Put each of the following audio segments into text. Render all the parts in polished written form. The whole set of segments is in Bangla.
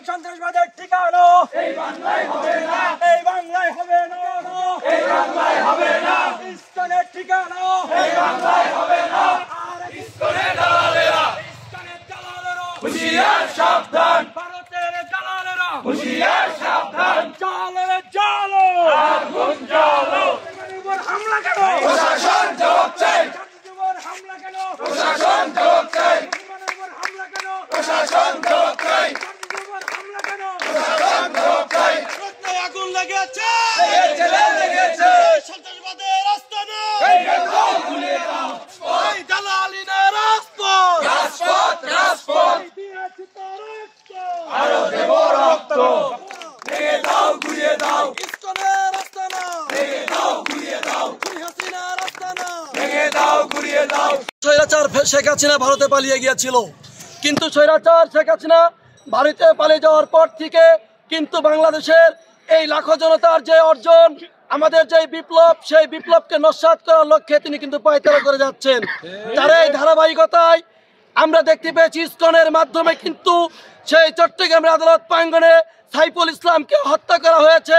সন্ত্রাসবাদের ঠিকানা এই বাংলায় হবে না, এই বাংলায় হবে না, এই বাংলায় হবে না। ইসকনের ঠিকানা এই বাংলায় হবে না, আর ইসকনের দালালেরা, ইসকনের দালালেরা হুঁশিয়ার সাবধান, ভারতের দালালেরা হুঁশিয়ার সাবধান। জালো জালো আগুন জালো, হামলা কেন? প্রশাসন জবাব চাই। হামলা কেন? প্রশাসন জবাব চাই। হামলা কেন? প্রশাসন জবাব চাই। হামলা কেন? প্রশাসন জবাব চাই। আগুন লেগেছে, লেগেছে সন্ত্রাসবাদের আস্তানা। ঘুরিয়ে দাও, ওই দালালি না রাজপথ, রাজপথ, রাজপথ দিয়েছি তো রক্ত, আরো দেব রক্ত। ভেঙে দাও, ঘুরিয়ে দাও ইসকনের আস্তানা, ভেঙে দাও, ঘুরিয়ে দাও হাসিনার আস্তানা, ভেঙে দাও, ঘুরিয়ে দাও। স্বৈরাচার শেখ হাসিনা ভারতে পালিয়ে গিয়েছিল, কিন্তু স্বৈরাচার শেখ হাসিনা ভারতে পালিয়ে যাওয়ার পর থেকে কিন্তু বাংলাদেশের এই লাখো জনতার যে অর্জন, আমাদের যে বিপ্লব, সেই বিপ্লবকে নস্যাৎ করার লক্ষ্যে তিনি কিন্তু পায়তারা করে যাচ্ছেন। তার এই ধারাবাহিকতায় আমরা দেখতে পেয়েছি ইসকনের মাধ্যমে কিন্তু সেই চট্টগ্রামের আদালত প্রাঙ্গণে সাইফুল ইসলামকে হত্যা করা হয়েছে।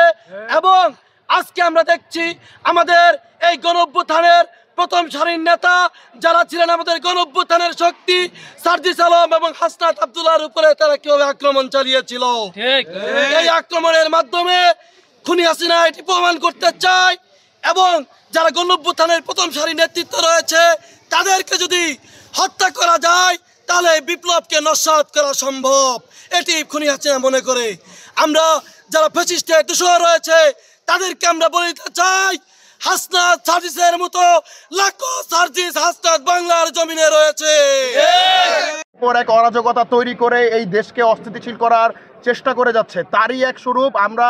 এবং আজকে আমরা দেখছি আমাদের এই গণঅভ্যুত্থানের প্রথম সারির নেতা যারা ছিলেন, আমাদের গণঅভ্যুত্থানের শক্তি সার্জিস আলম এবং হাসনাত আব্দুল্লাহর উপরে তারা কিভাবে আক্রমণ চালিয়েছিল। এই আক্রমণের মাধ্যমে খুনি হাসিনা এটি প্রমাণ করতে চায়, এবং যারা গণঅভ্যুত্থানের প্রথম সারির নেতৃত্ব রয়েছে তাদেরকে যদি হত্যা করা যায় তাহলে বিপ্লবকে নস্যাৎ করা সম্ভব, এটি খুনি হাসিনা মনে করে। আমরা যারা ফ্যাসিস্টের দোষর রয়েছে তাদেরকে আমরা বলতে চাই, হাসনাত সার্জিসের মতো লাখো সার্জিস হাসনাত বাংলার জমিনে রয়েছে। এক অরাজকতা তৈরি করে এই দেশকে অস্থিতিশীল করার চেষ্টা করে যাচ্ছে, তারই এক স্বরূপ আমরা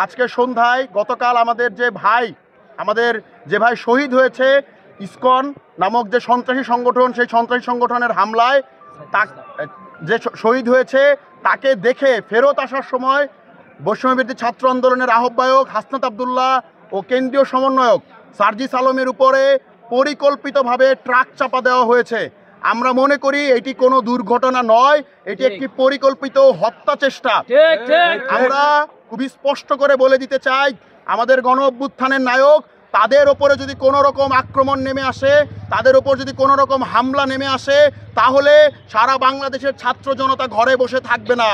আজকে সন্ধ্যায় গতকাল আমাদের যে ভাই শহীদ হয়েছে ইসকন নামক যে সন্ত্রাসী সংগঠন, সেই সন্ত্রাসী সংগঠনের হামলায় যে শহীদ হয়েছে তাকে দেখে ফেরত আসার সময় বৈষম্যবিরোধী ছাত্র আন্দোলনের আহ্বায়ক হাসনাত আব্দুল্লাহ ও কেন্দ্রীয় সমন্বয়ক সার্জিস আলমের উপরে পরিকল্পিতভাবে ট্রাক চাপা দেওয়া হয়েছে। আমরা মনে করি এটি কোনো দুর্ঘটনা নয়, এটি একটি পরিকল্পিত হত্যা চেষ্টা। আমরা খুবই স্পষ্ট করে বলে দিতে চাই, আমাদের গণ অভ্যুত্থানের নায়ক, তাদের ওপরে যদি কোনো রকম আক্রমণ নেমে আসে, তাদের ওপর যদি কোনো রকম হামলা নেমে আসে, তাহলে সারা বাংলাদেশের ছাত্র জনতা ঘরে বসে থাকবে না।